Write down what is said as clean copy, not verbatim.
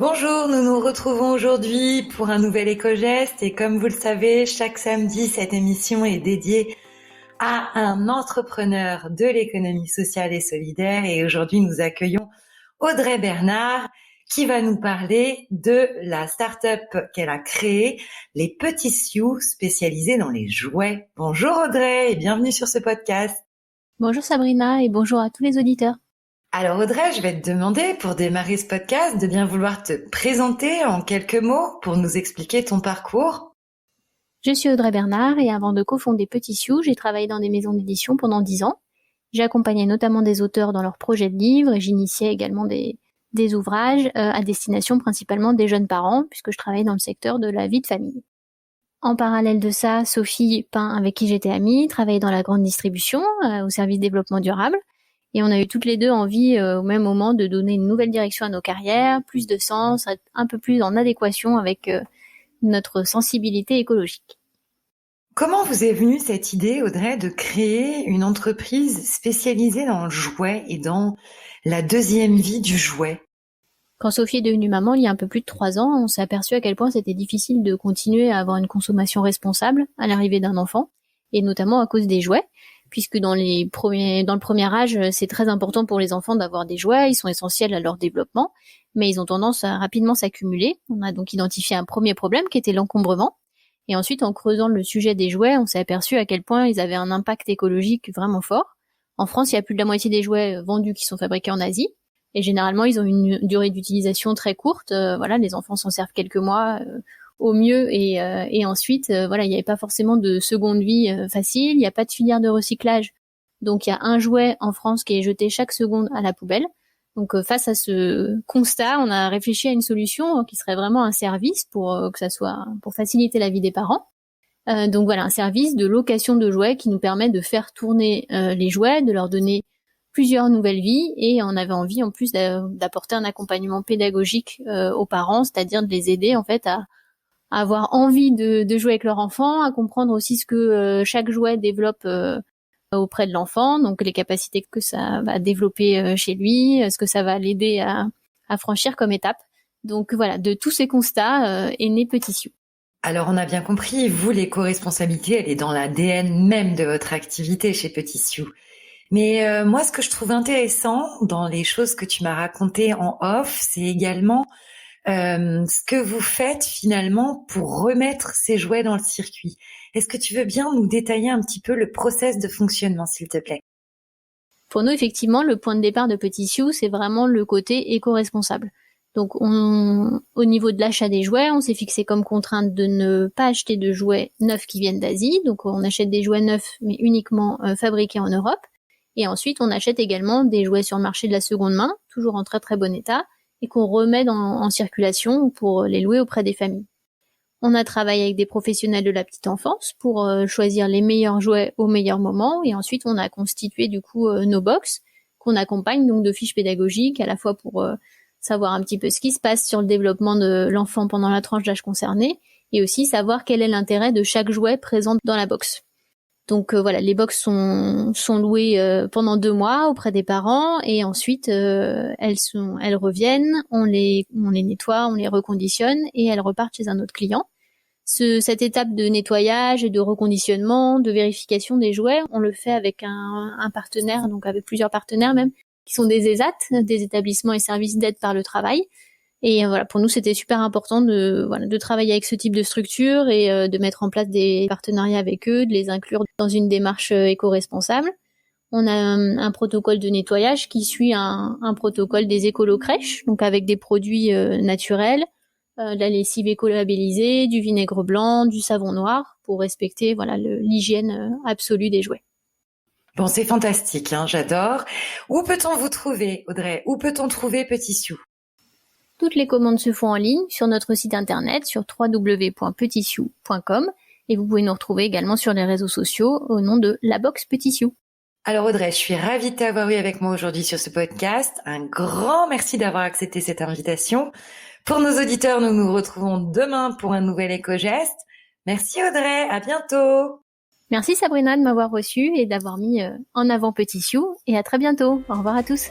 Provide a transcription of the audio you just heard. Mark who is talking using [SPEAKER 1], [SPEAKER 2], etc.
[SPEAKER 1] Bonjour, nous nous retrouvons aujourd'hui pour un nouvel éco-geste et comme vous le savez, chaque samedi, cette émission est dédiée à un entrepreneur de l'économie sociale et solidaire et aujourd'hui nous accueillons Audrey Bernard qui va nous parler de la start-up qu'elle a créée, les Petits Sioux, spécialisés dans les jouets. Bonjour Audrey et bienvenue sur ce podcast.
[SPEAKER 2] Bonjour Sabrina et bonjour à tous les auditeurs.
[SPEAKER 1] Alors Audrey, je vais te demander pour démarrer ce podcast de bien vouloir te présenter en quelques mots pour nous expliquer ton parcours.
[SPEAKER 2] Je suis Audrey Bernard et avant de cofonder Petits Sioux, j'ai travaillé dans des maisons d'édition pendant 10 ans. J'accompagnais notamment des auteurs dans leurs projets de livres et j'initiais également des ouvrages à destination principalement des jeunes parents puisque je travaillais dans le secteur de la vie de famille. En parallèle de ça, Sophie Pain, avec qui j'étais amie, travaillait dans la grande distribution au service développement durable. Et on a eu toutes les deux envie au même moment de donner une nouvelle direction à nos carrières, plus de sens, un peu plus en adéquation avec notre sensibilité écologique.
[SPEAKER 1] Comment vous est venue cette idée, Audrey, de créer une entreprise spécialisée dans le jouet et dans la deuxième vie du jouet ?
[SPEAKER 2] Quand Sophie est devenue maman il y a un peu plus de 3 ans, on s'est aperçu à quel point c'était difficile de continuer à avoir une consommation responsable à l'arrivée d'un enfant, et notamment à cause des jouets. Puisque dans le premier âge, c'est très important pour les enfants d'avoir des jouets, ils sont essentiels à leur développement, mais ils ont tendance à rapidement s'accumuler. On a donc identifié un premier problème qui était l'encombrement, et ensuite en creusant le sujet des jouets, on s'est aperçu à quel point ils avaient un impact écologique vraiment fort. En France, il y a plus de la moitié des jouets vendus qui sont fabriqués en Asie, et généralement ils ont une durée d'utilisation très courte. Les enfants s'en servent quelques mois au mieux et ensuite il n'y avait pas forcément de seconde vie facile, il n'y a pas de filière de recyclage, donc il y a un jouet en France qui est jeté chaque seconde à la poubelle. Donc face à ce constat, on a réfléchi à une solution qui serait vraiment un service pour faciliter la vie des parents. Un service de location de jouets qui nous permet de faire tourner les jouets, de leur donner plusieurs nouvelles vies, et on avait envie en plus d'apporter un accompagnement pédagogique aux parents, c'est-à-dire de les aider en fait à avoir envie de jouer avec leur enfant, à comprendre aussi ce que chaque jouet développe auprès de l'enfant, donc les capacités que ça va développer chez lui, ce que ça va l'aider à franchir comme étape. Donc voilà, de tous ces constats est né Petits Sioux.
[SPEAKER 1] Alors on a bien compris, vous, l'éco-responsabilité, elle est dans l'ADN même de votre activité chez Petits Sioux. Mais moi, ce que je trouve intéressant dans les choses que tu m'as racontées en off, c'est également ce que vous faites finalement pour remettre ces jouets dans le circuit. Est-ce que tu veux bien nous détailler un petit peu le process de fonctionnement, s'il te plaît ?
[SPEAKER 2] Pour nous, effectivement, le point de départ de Petits Sioux, c'est vraiment le côté éco-responsable. Donc, au niveau de l'achat des jouets, on s'est fixé comme contrainte de ne pas acheter de jouets neufs qui viennent d'Asie. Donc, on achète des jouets neufs, mais uniquement fabriqués en Europe. Et ensuite, on achète également des jouets sur le marché de la seconde main, toujours en très très bon état, et qu'on remet en circulation pour les louer auprès des familles. On a travaillé avec des professionnels de la petite enfance pour choisir les meilleurs jouets au meilleur moment, et ensuite on a constitué du coup nos box qu'on accompagne donc de fiches pédagogiques à la fois pour savoir un petit peu ce qui se passe sur le développement de l'enfant pendant la tranche d'âge concernée, et aussi savoir quel est l'intérêt de chaque jouet présent dans la box. Donc les box sont louées pendant 2 mois auprès des parents, et ensuite elles reviennent, on les nettoie, on les reconditionne et elles repartent chez un autre client. Cette étape de nettoyage et de reconditionnement, de vérification des jouets, on le fait avec un partenaire, donc avec plusieurs partenaires même, qui sont des ESAT, des établissements et services d'aide par le travail. Et pour nous, c'était super important de travailler avec ce type de structure et de mettre en place des partenariats avec eux, de les inclure dans une démarche éco-responsable. On a un protocole de nettoyage qui suit un protocole des écolo-crèches, donc avec des produits naturels, de la lessive éco-labellisée, du vinaigre blanc, du savon noir, pour respecter l'hygiène absolue des jouets.
[SPEAKER 1] Bon, c'est fantastique, j'adore. Où peut-on vous trouver, Audrey ? Où peut-on trouver Petits Sioux ?
[SPEAKER 2] Toutes les commandes se font en ligne sur notre site internet sur www.petitsioux.com, et vous pouvez nous retrouver également sur les réseaux sociaux au nom de La Box Petits Sioux.
[SPEAKER 1] Alors Audrey, je suis ravie de t'avoir eu avec moi aujourd'hui sur ce podcast. Un grand merci d'avoir accepté cette invitation. Pour nos auditeurs, nous nous retrouvons demain pour un nouvel éco-geste. Merci Audrey, à bientôt.
[SPEAKER 2] Merci Sabrina de m'avoir reçue et d'avoir mis en avant Petits Sioux, et à très bientôt. Au revoir à tous.